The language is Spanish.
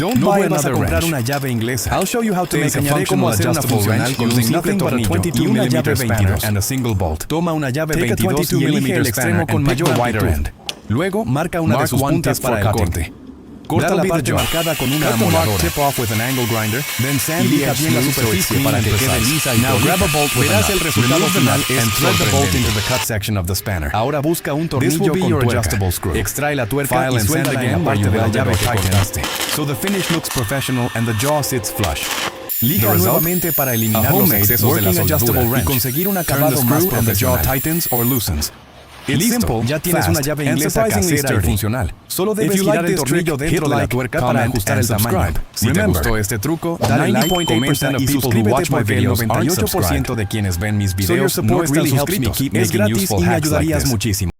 No vayas a comprar una llave inglesa. Te enseñaré cómo hacer una funcional con un simple tornillo y una llave 22 and a single bolt. Toma una llave 22 y elige el extremo con mayor amplitud. Luego, marca una de sus puntas para el corte. Corta la parte marcada con una amoladora. Tip off with an angle grinder. Then sand y deja bien la superficie para que quede lisa y grab a bolt. Verás el resultado final and thread the bolt into the cut section of the spanner. Ahora busca un tornillo con tuerca. Extrae la tuerca y suéltala en la parte de la llave que cortaste. So the finish looks professional and the jaw sits flush. Lija nuevamente para eliminar los excesos de la soldadura y conseguir un acabado más profesional. Listo, ya tienes una llave inglesa casera y funcional. Solo debes girar el tornillo dentro de la tuerca para ajustar el tamaño. Si te gustó este truco, dale like, comenta y suscríbete porque el 98% de quienes ven mis videos no están suscritos. Es gratis y me ayudarías muchísimo.